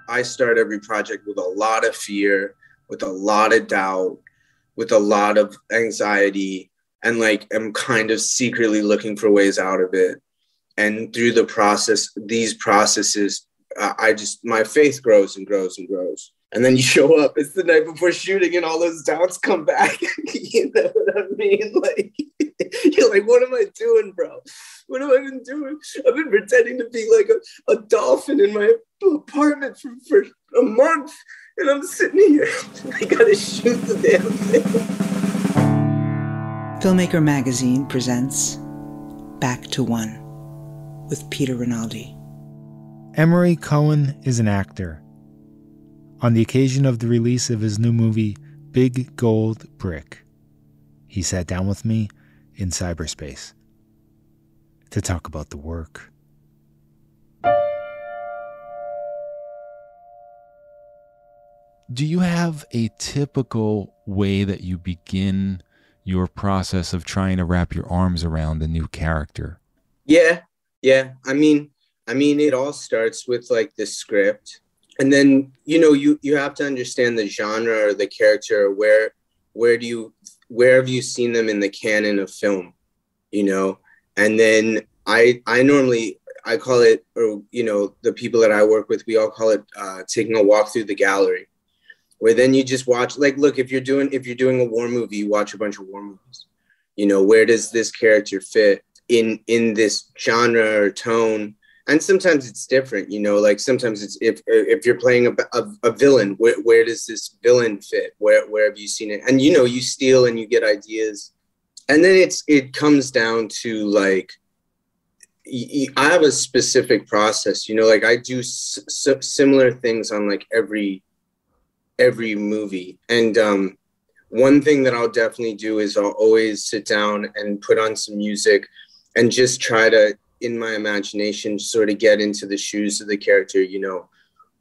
I start every project with a lot of fear, with a lot of doubt, with a lot of anxiety, and like I'm kind of secretly looking for ways out of it. And through the process, these processes, my faith grows and grows and grows. And then you show up, it's the night before shooting and all those doubts come back. You know what I mean? Like, you're like, what am I doing, bro? What have I been doing? I've been pretending to be like a dolphin in my apartment for a month. And I'm sitting here. I gotta shoot the damn thing. Filmmaker Magazine presents Back to One with Peter Rinaldi. Emory Cohen is an actor. On the occasion of the release of his new movie, Big Gold Brick, he sat down with me in cyberspace to talk about the work. Do you have a typical way that you begin your process of trying to wrap your arms around a new character? Yeah. I mean, it all starts with like the script. And then, you have to understand the genre or the character. Where have you seen them in the canon of film, And then I call it, or, the people that I work with, we all call it taking a walk through the gallery, where then you just watch, like, look, if you're doing a war movie, you watch a bunch of war movies. Where does this character fit in this genre or tone? And sometimes it's different, like sometimes it's if you're playing a villain, where does this villain fit? Where have you seen it? And, you steal and you get ideas. And then it comes down to like, I have a specific process, like I do similar things on like every movie. And one thing that I'll definitely do is I'll always sit down and put on some music and just try to, in my imagination, sort of get into the shoes of the character.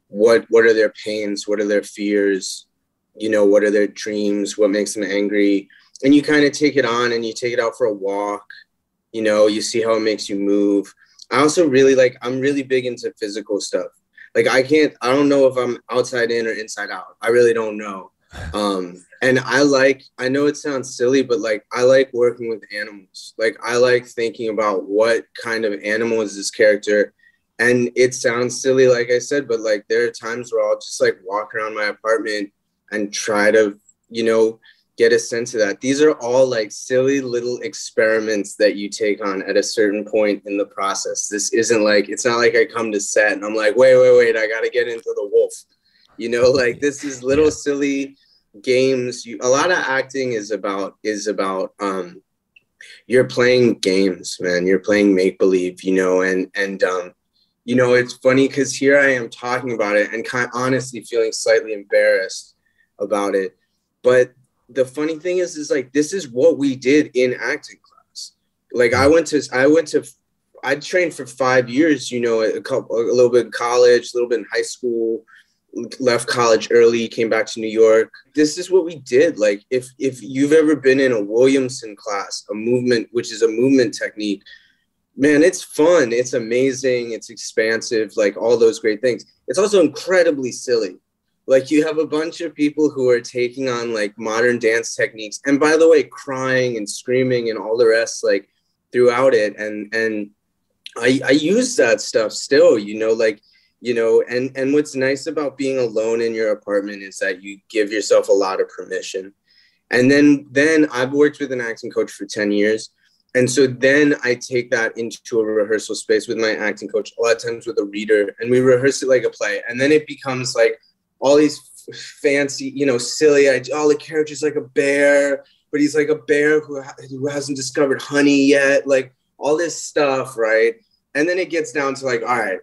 What are their pains? What are their fears? What are their dreams? What makes them angry? And you kind of take it on and you take it out for a walk. You see how it makes you move. I also I'm really big into physical stuff. Like I don't know if I'm outside in or inside out. I really don't know. And I know it sounds silly, but like, I like working with animals. Like I like thinking about what kind of animal is this character. And it sounds silly, like I said, but like there are times where I'll just like walk around my apartment and try to, get a sense of that. These are all like silly little experiments that you take on at a certain point in the process. This isn't like, it's not like I come to set and I'm like, wait, I got to get into the wolf. Like this is little silly games. A lot of acting is about you're playing games, man. You're playing make-believe, and it's funny because here I am talking about it and kind of honestly feeling slightly embarrassed about it. But the funny thing is like, this is what we did in acting class. Like I trained for 5 years, a little bit in college, a little bit in high school, left college early, came back to New York. This is what we did. Like if you've ever been in a Williamson class, which is a movement technique, man, it's fun. It's amazing. It's expansive, like all those great things. It's also incredibly silly. Like you have a bunch of people who are taking on like modern dance techniques. And by the way, crying and screaming and all the rest, like throughout it. And I use that stuff still, and what's nice about being alone in your apartment is that you give yourself a lot of permission. And then I've worked with an acting coach for 10 years. And so then I take that into a rehearsal space with my acting coach, a lot of times with a reader, and we rehearse it like a play. And then it becomes like all these fancy, silly, all the characters like a bear, but he's like a bear who hasn't discovered honey yet, like all this stuff, right? And then it gets down to like, all right,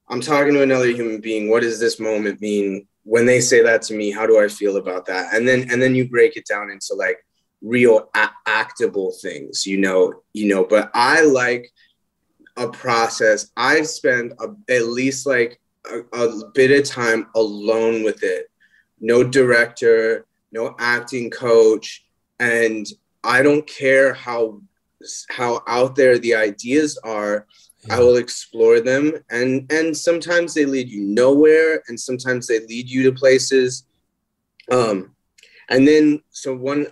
I'm talking to another human being. What does this moment mean? When they say that to me, how do I feel about that? And then you break it down into like real actable things, but I like a process. I spend at least like a bit of time alone with it. No director, no acting coach. And I don't care how out there the ideas are. I will explore them, and sometimes they lead you nowhere, and sometimes they lead you to places. And then,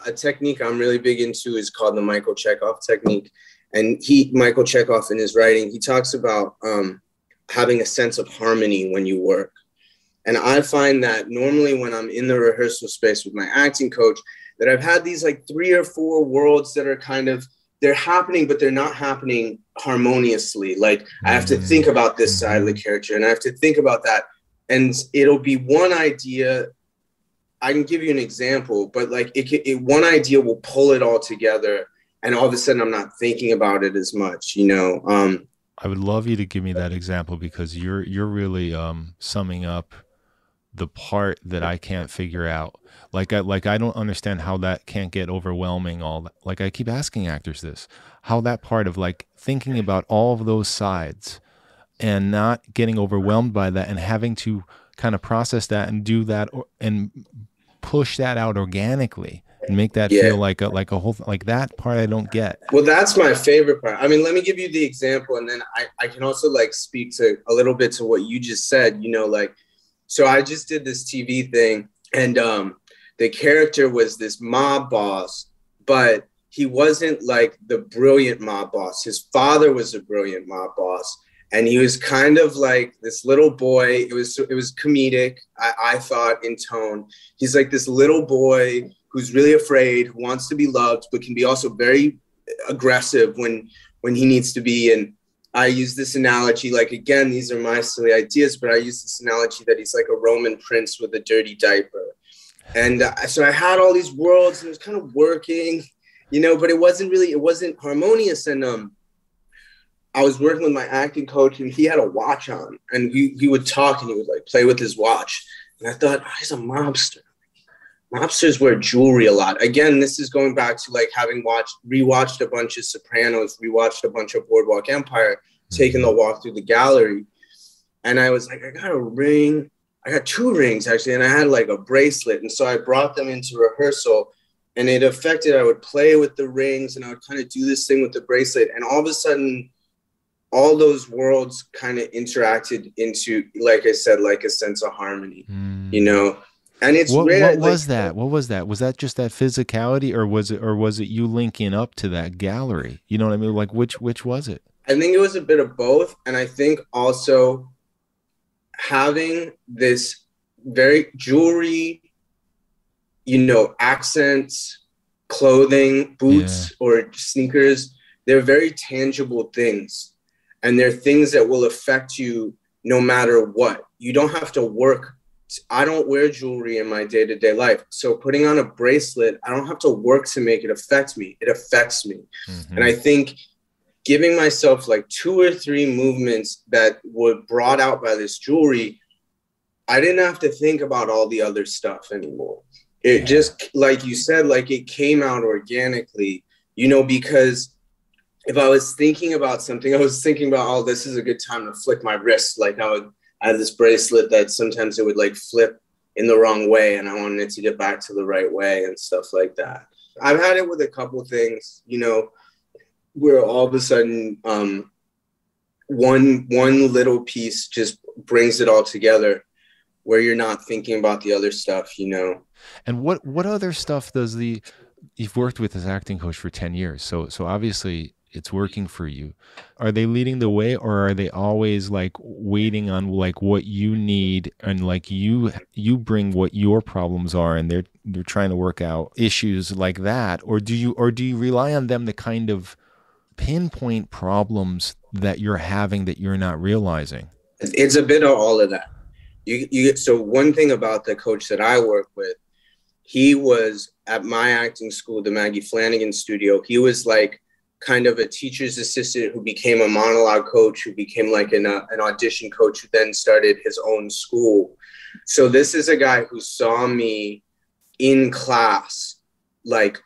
a technique I'm really big into is called the Michael Chekhov technique. And Michael Chekhov, in his writing, he talks about having a sense of harmony when you work. And I find that normally when I'm in the rehearsal space with my acting coach, that I've had these like 3 or 4 worlds that are kind of, they're happening, but they're not happening harmoniously. Like I have to think about this side of the character, and I have to think about that. And it'll be one idea. I can give you an example, but like one idea will pull it all together, and all of a sudden I'm not thinking about it as much, you know? I would love you to give me that example, because you're really summing up the part that I can't figure out. Like I don't understand how that can't get overwhelming. Like I keep asking actors this, how that part of like thinking about all of those sides and not getting overwhelmed by that, and having to kind of process that and do that and push that out organically and make that feel like a whole, like that part I don't get. Well, that's my favorite part. I mean, let me give you the example, and then I can also like speak to a little bit to what you just said, you know, like, so I just did this TV thing, and the character was this mob boss, but he wasn't like the brilliant mob boss. His father was a brilliant mob boss, and he was kind of like this little boy. It was comedic, I thought, in tone. He's like this little boy who's really afraid, who wants to be loved, but can be also very aggressive when he needs to be. And I use this analogy, like, again, these are my silly ideas, but I use this analogy that he's like a Roman prince with a dirty diaper. And so I had all these worlds, and it was kind of working, you know, but it wasn't harmonious. And I was working with my acting coach, and he had a watch on, and he would talk, and he would like play with his watch. And I thought, oh, he's a mobster. Mobsters wear jewelry a lot. Again, this is going back to like having rewatched a bunch of Sopranos, rewatched a bunch of Boardwalk Empire, taking the walk through the gallery. And I was like, I got a ring. I got 2 rings actually. And I had like a bracelet. And so I brought them into rehearsal, and it affected, I would play with the rings, and I would kind of do this thing with the bracelet. And all of a sudden, all those worlds kind of interacted into, like I said, like a sense of harmony, you know? And it's rare. What was that? What was that? Was that just that physicality, or was it you linking up to that gallery? You know what I mean? Like which was it? I think it was a bit of both. And I think also having this very jewelry, you know, accents, clothing, boots or sneakers, they're very tangible things. And they're things that will affect you no matter what. You don't have to work. I don't wear jewelry in my day-to-day life. So putting on a bracelet, I don't have to work to make it affect me. It affects me. And I think giving myself like 2 or 3 movements that were brought out by this jewelry, I didn't have to think about all the other stuff anymore. It just, like you said, like it came out organically, you know, because if I was thinking about something, I was thinking about, oh, this is a good time to flick my wrist. Like I had this bracelet that sometimes it would like flip in the wrong way, and I wanted it to get back to the right way and stuff like that. I've had it with a couple of things, you know, where all of a sudden one little piece just brings it all together, where you're not thinking about the other stuff, you know. And what other stuff does you've worked with this acting coach for 10 years. So obviously it's working for you. Are they leading the way, or are they always like waiting on like what you need, and like you bring what your problems are, and they're trying to work out issues like that? Or do you rely on them to kind of pinpoint problems that you're having that you're not realizing? It's a bit of all of that. So one thing about the coach that I work with, he was at my acting school, the Maggie Flanagan studio. He was like kind of a teacher's assistant who became a monologue coach, who became like an audition coach, who then started his own school. So this is a guy who saw me in class, like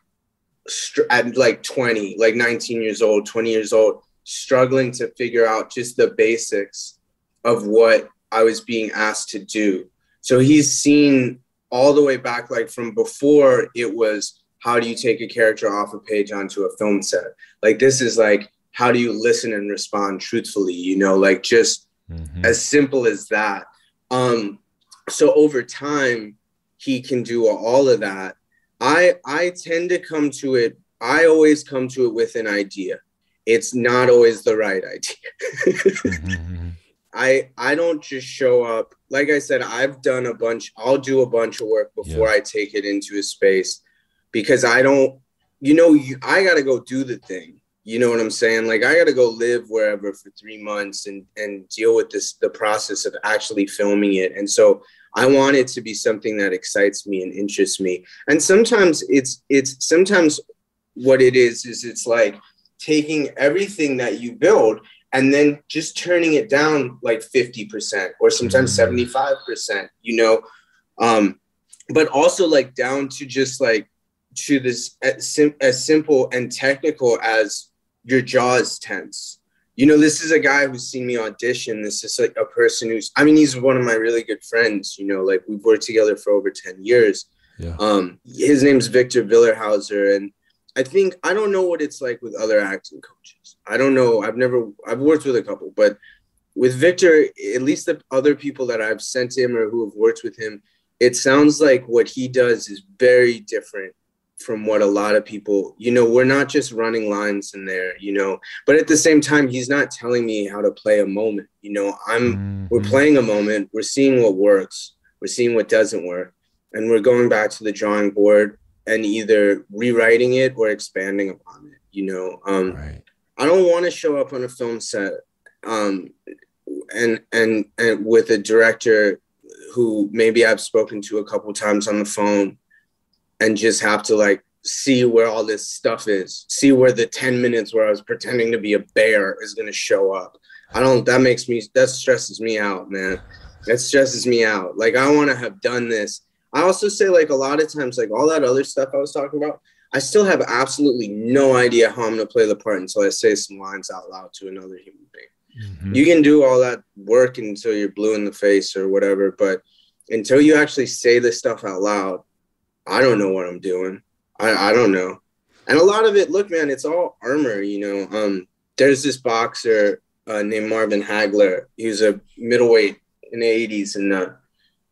at like 20, like 19 years old, 20 years old, struggling to figure out just the basics of what I was being asked to do. So he's seen all the way back, like from before it was, how do you take a character off a page onto a film set? Like, this is like, how do you listen and respond truthfully, you know, like just as simple as that. So over time, he can do all of that. I tend to come to it. I always come to it with an idea. It's not always the right idea. I don't just show up. Like I said, I'll do a bunch of work before I take it into a space, because I don't, I got to go do the thing. You know what I'm saying? Like, I got to go live wherever for 3 months and deal with the process of actually filming it. And so I want it to be something that excites me and interests me. And sometimes sometimes what it is it's like taking everything that you build and then just turning it down like 50% or sometimes 75%, but also like down to just like to this as simple and technical as your jaw is tense. This is a guy who's seen me audition. This is like a person he's one of my really good friends, like we've worked together for over 10 years. Yeah. His name's Victor Villerhauser. And I don't know what it's like with other acting coaches. I don't know. I've worked with a couple, but with Victor, at least the other people that I've sent to him or who have worked with him, it sounds like what he does is very different from what a lot of people, we're not just running lines in there, but at the same time, he's not telling me how to play a moment. We're playing a moment. We're seeing what works. We're seeing what doesn't work. And we're going back to the drawing board and either rewriting it or expanding upon it, Right. I don't want to show up on a film set and with a director who maybe I've spoken to a couple times on the phone and just have to like see where all this stuff is, see where the 10 minutes where I was pretending to be a bear is going to show up. That stresses me out, man. That stresses me out. Like, I want to have done this. I also say, like, a lot of times, like all that other stuff I was talking about, I still have absolutely no idea how I'm going to play the part until I say some lines out loud to another human being. You can do all that work until you're blue in the face or whatever, but until you actually say this stuff out loud, I don't know what I'm doing. I don't know. And a lot of it, look, man, it's all armor, There's this boxer named Marvin Hagler. He was a middleweight in the 80s, and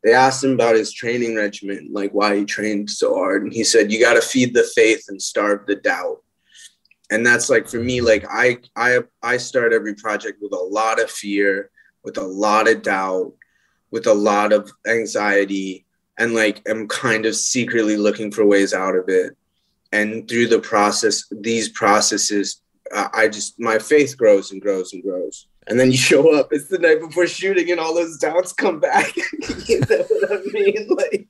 they asked him about his training regimen, like why he trained so hard. And he said, you got to feed the faith and starve the doubt. And that's like, for me, like I start every project with a lot of fear, with a lot of doubt, with a lot of anxiety, and like I'm kind of secretly looking for ways out of it. And through these processes, my faith grows and grows and grows. And then you show up, it's the night before shooting and all those doubts come back. You know what I mean? Like,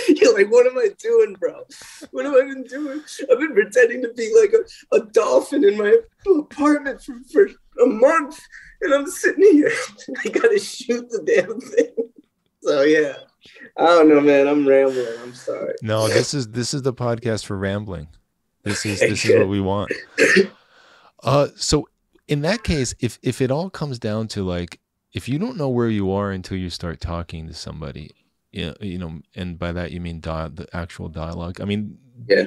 you're like, what am I doing, bro? What have I been doing? I've been pretending to be like a dolphin in my apartment for a month. And I'm sitting here. I got to shoot the damn thing. So, yeah. I don't know, man. I'm rambling. I'm sorry. No, this is the podcast for rambling. This is what we want. So in that case, if it all comes down to like, if you don't know where you are until you start talking to somebody, and by that you mean the actual dialogue. I mean, yeah.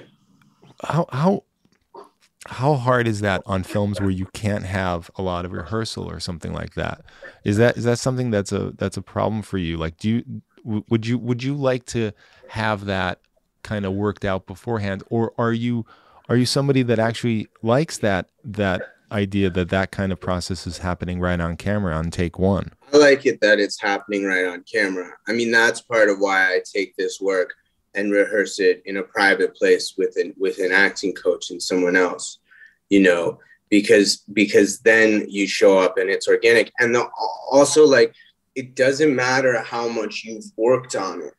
How hard is that on films where you can't have a lot of rehearsal or something like that? Is that something that's a problem for you? Like, would you like to have that kind of worked out beforehand, or are you somebody that actually likes that idea that kind of process is happening right on camera on take one? I like it that it's happening right on camera. I mean, that's part of why I take this work and rehearse it in a private place with an acting coach and someone else, because then you show up and it's organic. And also, like, it doesn't matter how much you've worked on it.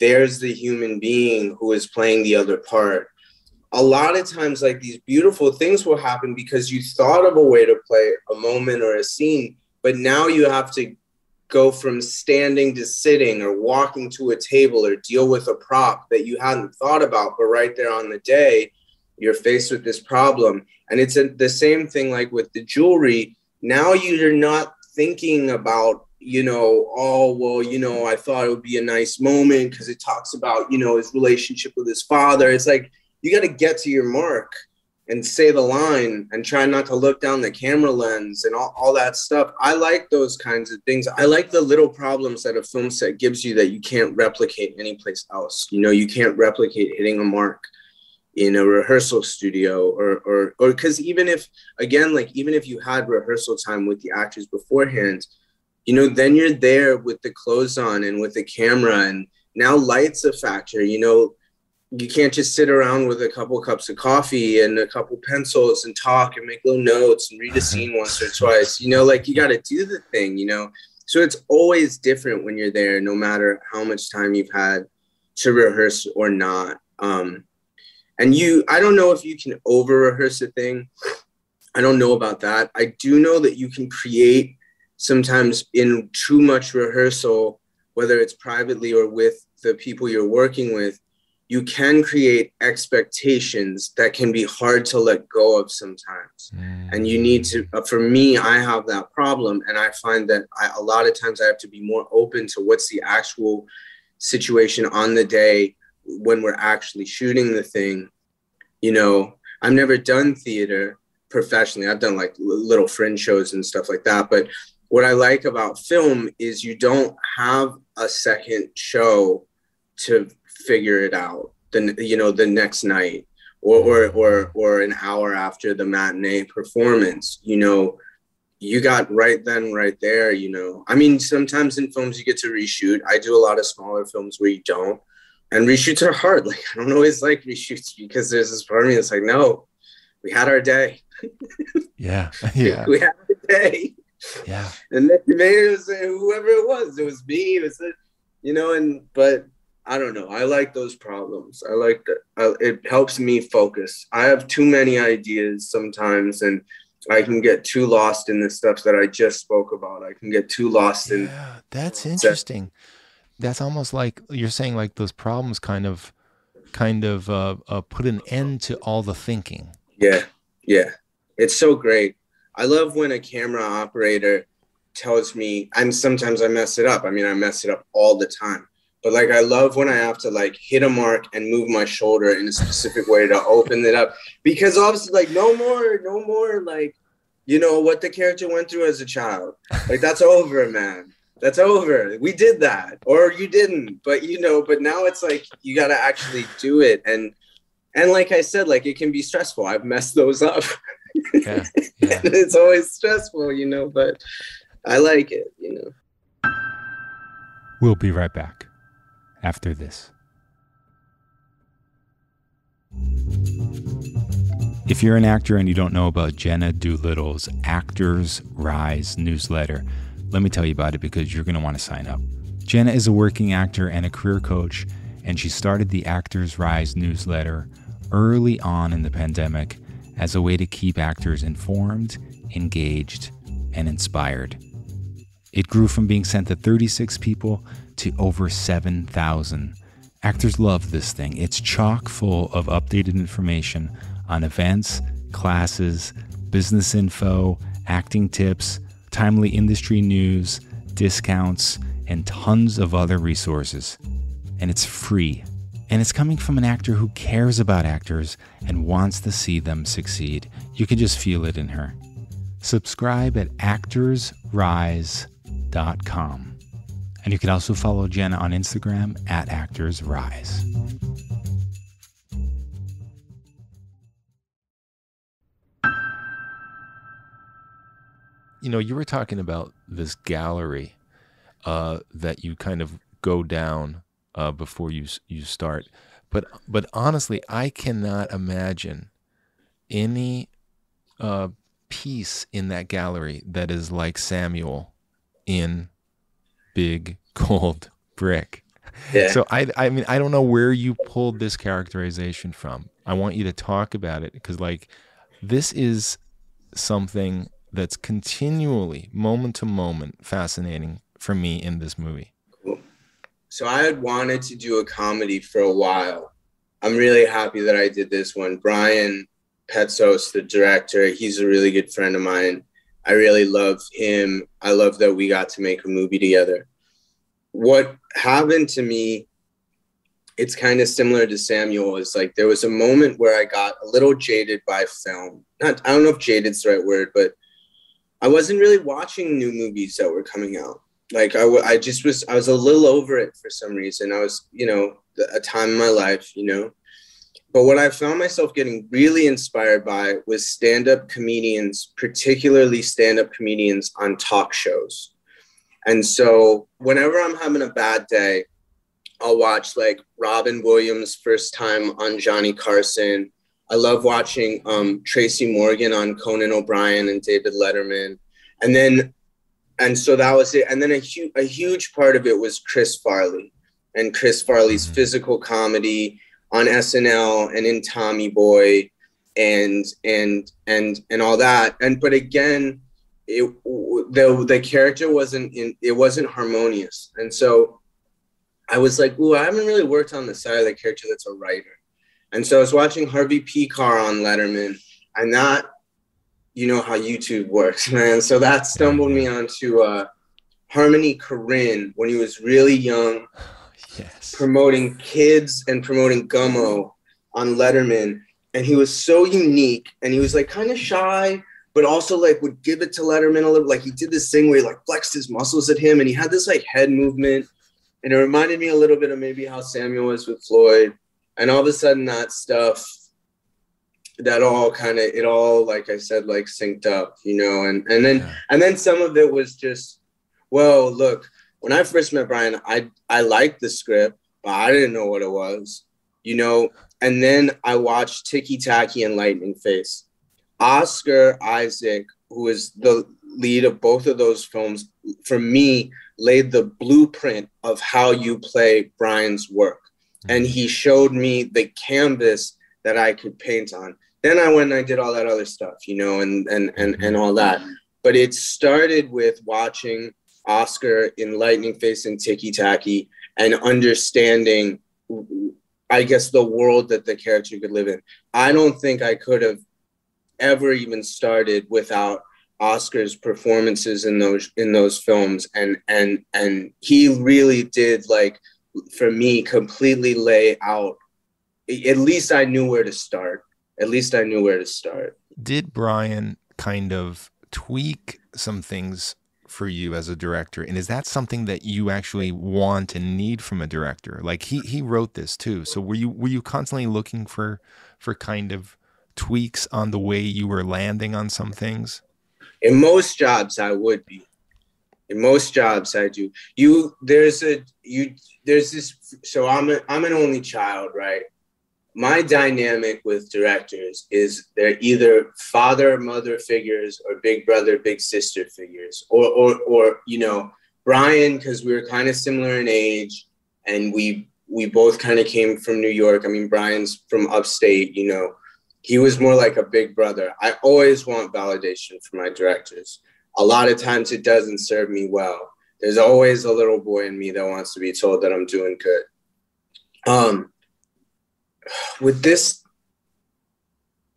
There's the human being who is playing the other part. A lot of times, like, these beautiful things will happen because you thought of a way to play a moment or a scene, but now you have to go from standing to sitting or walking to a table or deal with a prop that you hadn't thought about, but right there on the day, you're faced with this problem. And it's the same thing like with the jewelry. Now you're not thinking about, I thought it would be a nice moment because it talks about, his relationship with his father. It's like, you got to get to your mark and say the line and try not to look down the camera lens and all that stuff. I like those kinds of things. I like the little problems that a film set gives you that you can't replicate anyplace else. You know, you can't replicate hitting a mark in a rehearsal studio or because even if you had rehearsal time with the actors beforehand, you know, then you're there with the clothes on and with the camera, and now light's a factor. You know, you can't just sit around with a couple cups of coffee and a couple pencils and talk and make little notes and read a scene once or twice. You know, like, you got to do the thing, you know. So it's always different when you're there, no matter how much time you've had to rehearse or not. And I don't know if you can over rehearse a thing. I don't know about that. I do know that you can create sometimes in too much rehearsal, whether it's privately or with the people you're working with, you can create expectations that can be hard to let go of sometimes. And you need to, for me, I have that problem. And I find that a lot of times I have to be more open to what's the actual situation on the day when we're actually shooting the thing. You know, I've never done theater professionally. I've done like little fringe shows and stuff like that. But what I like about film is you don't have a second show to figure it out, the next night or an hour after the matinee performance. You know, you got right then, right there, you know. I mean, sometimes in films you get to reshoot. I do a lot of smaller films where you don't. And reshoots are hard. Like, I don't always like reshoots because there's this part of me that's like, no, we had our day. Yeah. We had our day. Yeah. And then it was whoever it was me, but I don't know. I like those problems. I like that. It helps me focus. I have too many ideas sometimes, and I can get too lost in the stuff that I just spoke about. I can get too lost in. Yeah, that's interesting. That's almost like you're saying, like those problems kind of put an end to all the thinking. Yeah. It's so great. I love when a camera operator tells me, and sometimes I mess it up. I mean, I mess it up all the time. But like, I love when I have to like hit a mark and move my shoulder in a specific way to open it up. Because obviously, like, no more, like, you know, what the character went through as a child. Like, that's over, man. That's over. We did that, or you didn't. But, you know, but now it's like, you got to actually do it. And like I said, like, it can be stressful. I've messed those up. Yeah. It's always stressful, you know, but I like it, you know. We'll be right back after this. If you're an actor and you don't know about Jenna Doolittle's Actors Rise newsletter, let me tell you about it because you're going to want to sign up. Jenna is a working actor and a career coach, and she started the Actors Rise newsletter early on in the pandemic as a way to keep actors informed, engaged, and inspired. It grew from being sent to 36 people to over 7,000. Actors love this thing. It's chock full of updated information on events, classes, business info, acting tips, timely industry news, discounts, and tons of other resources. And it's free. And it's coming from an actor who cares about actors and wants to see them succeed. You can just feel it in her. Subscribe at actorsrise.com. And you can also follow Jenna on Instagram at actorsrise. You know, you were talking about this gallery that you kind of go down before you start, but honestly, I cannot imagine any piece in that gallery that is like Samuel in Big Gold Brick. Yeah. So I mean, I don't know where you pulled this characterization from. I want you to talk about it because, like, this is something that's continually, moment to moment, fascinating for me in this movie. Cool. So I had wanted to do a comedy for a while. I'm really happy that I did this one. Brian Petsos, the director, he's a really good friend of mine. I really love him. I love that we got to make a movie together. What happened to me it's kind of similar to Samuel. It's like there was a moment where I got a little jaded by film. I don't know if jaded's the right word, but I wasn't really watching new movies that were coming out. Like I was a little over it for some reason. I was, a time in my life, But what I found myself getting really inspired by was stand-up comedians, particularly stand-up comedians on talk shows. And so whenever I'm having a bad day, I'll watch like Robin Williams' first time on Johnny Carson. I love watching Tracy Morgan on Conan O'Brien and David Letterman. And so that was it. And then a huge part of it was Chris Farley and Chris Farley's physical comedy on SNL and in Tommy Boy and all that. But again, the character wasn't harmonious. And so I was like, ooh, I haven't really worked on the side of the character that's a writer. And so I was watching Harvey Picar on Letterman, and that, you know how YouTube works, man. So that stumbled me onto Harmony Korine when he was really young, promoting kids and promoting Gummo on Letterman. And he was so unique, and he was like kind of shy, but also like would give it to Letterman a little. Like he did this thing where he like flexed his muscles at him, and he had this like head movement. And it reminded me a little bit of maybe how Samuel was with Floyd. And all of a sudden that stuff, it all, like I said, like synced up, and then some of it was just, well, look, when I first met Brian, I liked the script, but I didn't know what it was, and then I watched Ticky Tacky and Lightning Face. Oscar Isaac, who is the lead of both of those films, for me, laid the blueprint of how you play Brian's work. And he showed me the canvas that I could paint on. Then I went and I did all that other stuff, and all that. But it started with watching Oscar in Lightning Face and Ticky Tacky and understanding, I guess, the world that the character could live in. I don't think I could have ever even started without Oscar's performances in those films, and he really did, like, for me, completely lay out. At least I knew where to start. Did Brian kind of tweak some things for you as a director, and is that something that you actually want and need from a director? Like he wrote this too, so were you constantly looking for kind of tweaks on the way you were landing on some things? In most jobs, I would be. In most jobs, I do. There's this. So I'm an only child, right? My dynamic with directors is they're either father, mother figures, or big brother, big sister figures, or Brian, because we were kind of similar in age, and we both kind of came from New York. I mean, Brian's from upstate, He was more like a big brother. I always want validation from my directors. A lot of times it doesn't serve me well. There's always a little boy in me that wants to be told that I'm doing good. With this,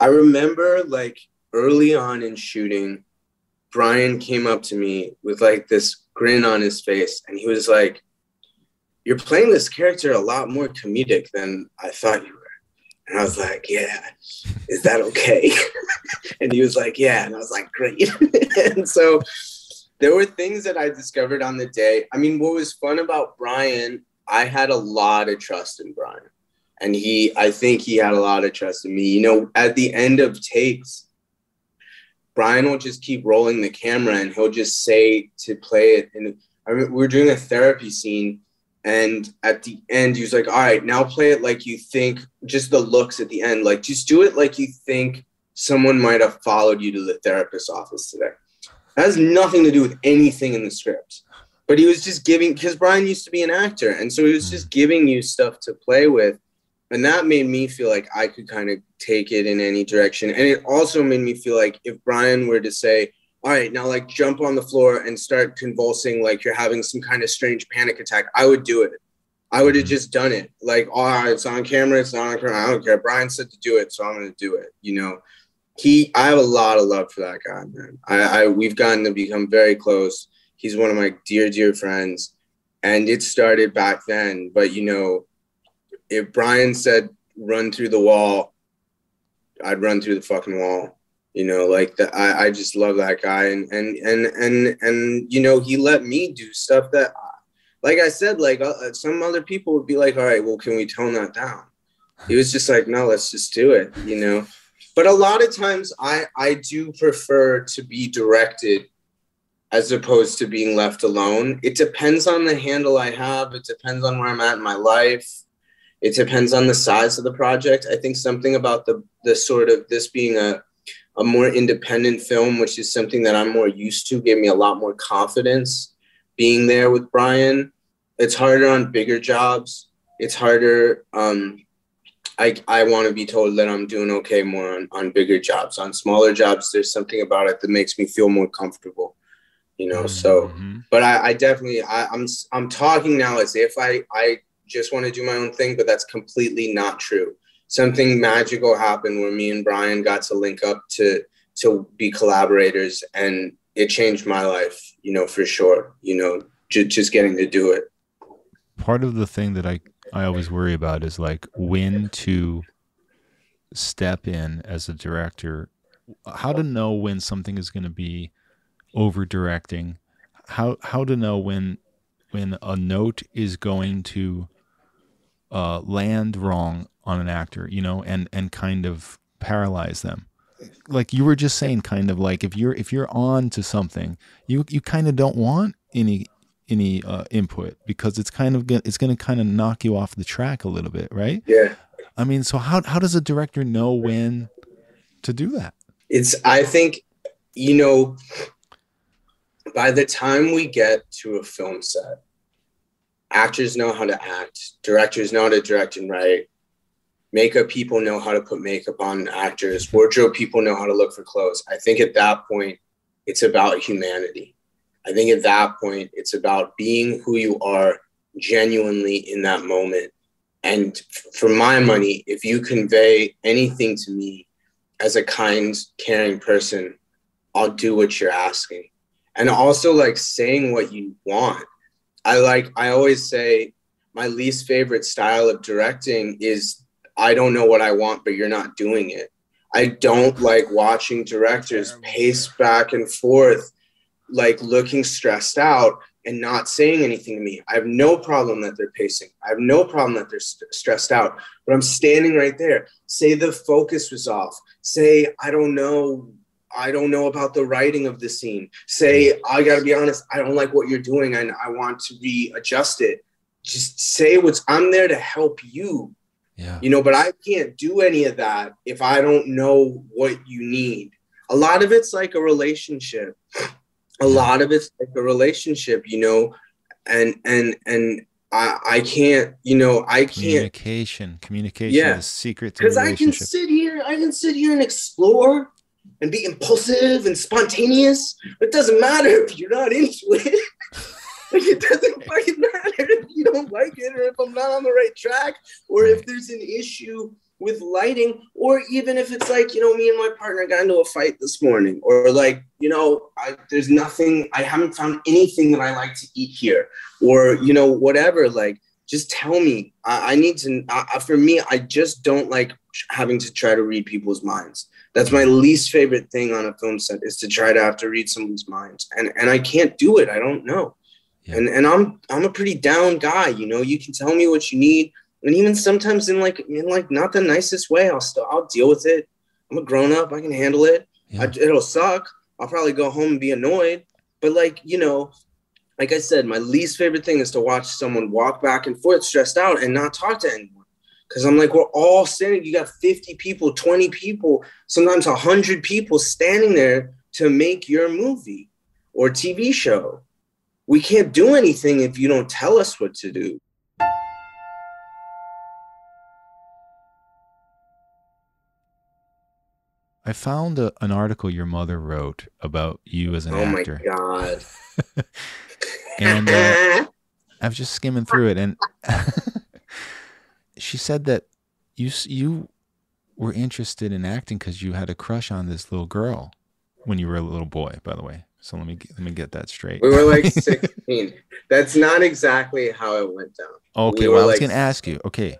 I remember like early on in shooting, Brian came up to me with like this grin on his face, and he was like, "You're playing this character a lot more comedic than I thought you were." And I was like, "Yeah, is that okay?" And he was like, "Yeah." And I was like, "Great." And so there were things that I discovered on the day. I mean, what was fun about Brian, I had a lot of trust in Brian. And I think he had a lot of trust in me. At the end of takes, Brian will just keep rolling the camera, and he'll just say to play it. And we were doing a therapy scene, and at the end, he was like, "All right, now play it like you think," just the looks at the end, like just do it like you think someone might have followed you to the therapist's office today. That has nothing to do with anything in the script. But he was just giving, because Brian used to be an actor, and so he was just giving you stuff to play with. And that made me feel like I could kind of take it in any direction. And it also made me feel like if Brian were to say, "All right, now like jump on the floor and start convulsing like you're having some kind of strange panic attack," I would do it. I would have just done it. Like, "All right, it's on camera, it's not on camera. I don't care. Brian said to do it, so I'm going to do it." I have a lot of love for that guy, man. We've gotten to become very close. He's one of my dear, dear friends. And it started back then. But, if Brian said run through the wall, I'd run through the fucking wall. You know, like I just love that guy, and you know, he let me do stuff that, like I said, like some other people would be like, all right, well, can we tone that down? He was just like, no, let's just do it, you know. But a lot of times I do prefer to be directed as opposed to being left alone. It depends on the handle I have. It depends on where I'm at in my life. It depends on the size of the project. I think something about the sort of this being a more independent film, which is something that I'm more used to, gave me a lot more confidence being there with Brian. It's harder on bigger jobs. It's harder. I want to be told that I'm doing okay more on bigger jobs. On smaller jobs, there's something about it that makes me feel more comfortable, you know? So, but I definitely, I'm talking now as if I just want to do my own thing, but that's completely not true. Something magical happened where me and Brian got to link up to be collaborators, and it changed my life, you know, for sure, you know, just getting to do it. Part of the thing that I always worry about is like when to step in as a director, how to know when something is going to be over directing, how to know when a note is going to land wrong on an actor, you know, and kind of paralyze them. Like you were just saying, kind of like if you're on to something, you kind of don't want any input, because it's going to kind of knock you off the track a little bit, right? Yeah. I mean, so how does a director know when to do that? I think, you know, by the time we get to a film set, actors know how to act, directors know how to direct and write, makeup people know how to put makeup on actors, wardrobe people know how to look for clothes. I think at that point, it's about humanity. I think at that point, it's about being who you are genuinely in that moment. And for my money, if you convey anything to me as a kind, caring person, I'll do what you're asking. And also like saying what you want. I always say my least favorite style of directing is I don't know what I want, but you're not doing it. I don't like watching directors pace back and forth, like looking stressed out and not saying anything to me. I have no problem that they're pacing. I have no problem that they're stressed out, but I'm standing right there. Say the focus was off. Say, I don't know about the writing of the scene. Say, I got to be honest, I don't like what you're doing and I want to readjust it. Just say I'm there to help you. Yeah. You know, but I can't do any of that if I don't know what you need. A lot of it's like a relationship. You know, and I can't, you know, I can't. Communication is the secret to because relationship. I can sit here and explore and be impulsive and spontaneous. It doesn't matter if you're not into it. Like, it doesn't fucking matter if you don't like it, or if I'm not on the right track, or if there's an issue with lighting, or even if it's like, you know, me and my partner got into a fight this morning, or like, you know, I haven't found anything that I like to eat here, or, you know, whatever, like, just tell me. I need to, for me, I just don't like having to try to read people's minds. That's my least favorite thing on a film set, is to try to have to read someone's minds. And I can't do it. I don't know. Yeah. And I'm a pretty down guy, you know. You can tell me what you need, and even sometimes in like not the nicest way, I'll deal with it. I'm a grown up, I can handle it. Yeah. It'll suck. I'll probably go home and be annoyed, but like, you know, like I said, my least favorite thing is to watch someone walk back and forth stressed out and not talk to anyone. Because I'm like, we're all standing. You got 50 people, 20 people, sometimes 100 people standing there to make your movie or TV show. We can't do anything if you don't tell us what to do. I found an article your mother wrote about you as an actor. Oh my God. And I was just skimming through it, and she said that you were interested in acting because you had a crush on this little girl when you were a little boy, by the way. So let me get that straight. We were like 16. That's not exactly how it went down. Okay, well, I was going to ask you. Okay,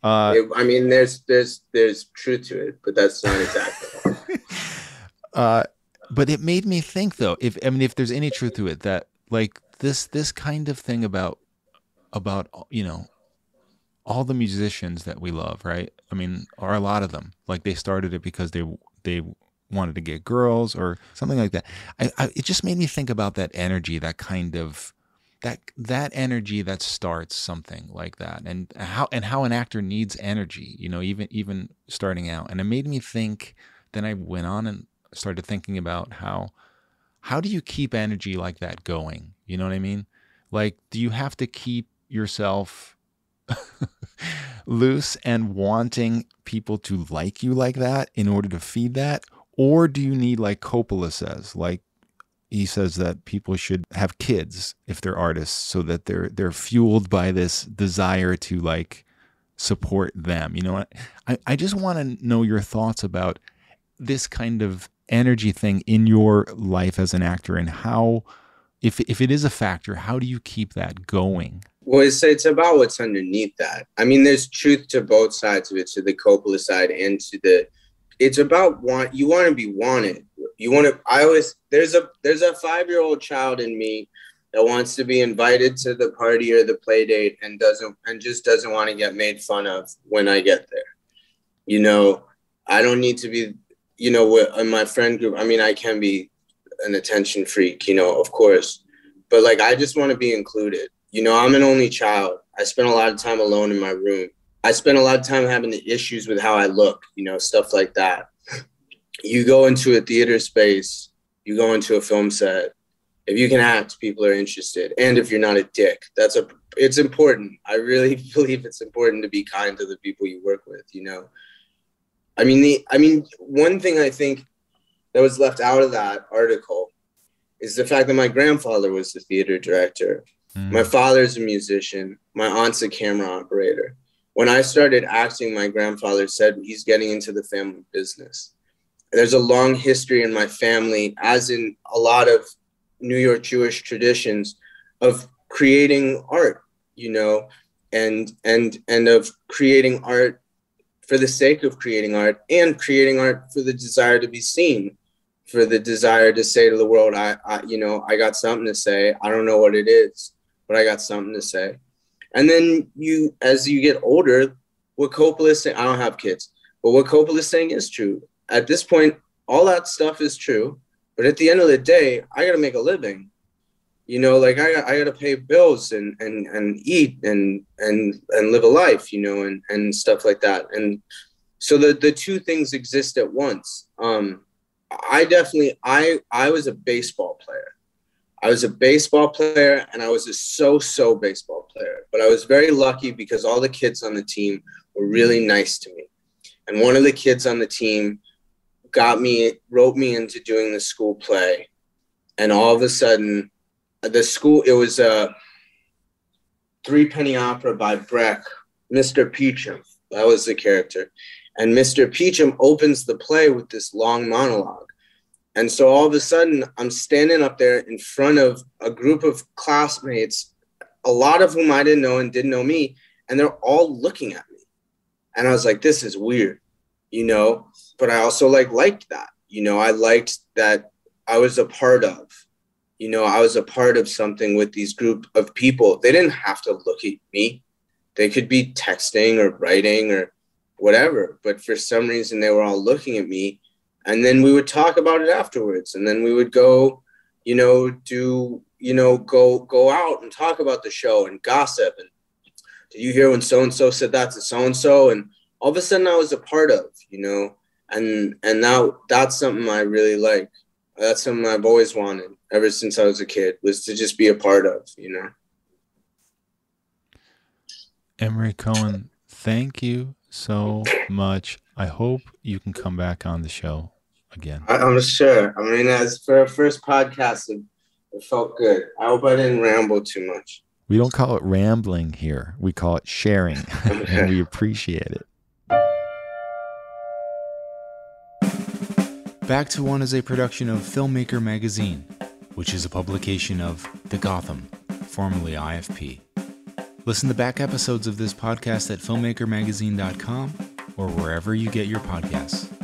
I mean, there's truth to it, but that's not exactly. But it made me think, though, if there's any truth to it, that like this kind of thing about all the musicians that we love, right? I mean, or a lot of them, like they started it because they wanted to get girls or something like that. It just made me think about that energy, that kind of that energy that starts something like that, and how an actor needs energy, even starting out. And it made me think. Then I went on and started thinking about how do you keep energy like that going? You know what I mean? Like, do you have to keep yourself loose and wanting people to like you like that in order to feed that? Or do you need, like Coppola says, like he says that people should have kids if they're artists so that they're fueled by this desire to like support them. You know what? I just want to know your thoughts about this kind of energy thing in your life as an actor, and how, if it is a factor, how do you keep that going? Well, it's about what's underneath that. I mean, there's truth to both sides of it, to the Coppola side and to it's about you want to be wanted. You want to, there's a 5-year-old child in me that wants to be invited to the party or the play date and just doesn't want to get made fun of when I get there. I don't need to be, in my friend group. I mean, I can be an attention freak, of course, but like, I just want to be included. I'm an only child. I spend a lot of time alone in my room. I spend a lot of time having issues with how I look, stuff like that. You go into a theater space, you go into a film set. If you can act, people are interested. And if you're not a dick, it's important. I really believe it's important to be kind to the people you work with, I mean, one thing I think that was left out of that article is the fact that my grandfather was the theater director. My father's a musician. My aunt's a camera operator. When I started acting, my grandfather said he's getting into the family business. There's a long history in my family, as in a lot of New York Jewish traditions, of creating art, and of creating art for the sake of creating art, and creating art for the desire to be seen, for the desire to say to the world, I got something to say. I don't know what it is, but I got something to say. And then as you get older, what Coppola is saying, I don't have kids, but what Coppola is saying is true. At this point, all that stuff is true. But at the end of the day, I got to make a living. Like I got to pay bills and eat and live a life, and stuff like that. And so the two things exist at once. I was a baseball player. I was a baseball player, and I was a so baseball player. But I was very lucky because all the kids on the team were really nice to me. And one of the kids on the team wrote me into doing the school play. And all of a sudden, it was a 3-penny opera by Brecht, Mr. Peachum. That was the character. And Mr. Peachum opens the play with this long monologue. And so all of a sudden, I'm standing up there in front of a group of classmates, a lot of whom I didn't know and didn't know me, and they're all looking at me. And I was like, this is weird, but I also liked that. I liked that I was a part of, I was a part of something with these group of people. They didn't have to look at me. They could be texting or writing or whatever, but for some reason they were all looking at me. And then we would talk about it afterwards. And then we would go, go out and talk about the show and gossip. And did you hear when so-and-so said that to so-and-so? And all of a sudden I was a part of, and now that's something I really like. That's something I've always wanted ever since I was a kid, was to just be a part of, Emory Cohen, thank you so much. I hope you can come back on the show again. I'm sure. I mean, as for our first podcast, it felt good. I hope I didn't ramble too much. We don't call it rambling here. We call it sharing, and we appreciate it. Back to One is a production of Filmmaker Magazine, which is a publication of The Gotham, formerly IFP. Listen to back episodes of this podcast at filmmakermagazine.com or wherever you get your podcasts.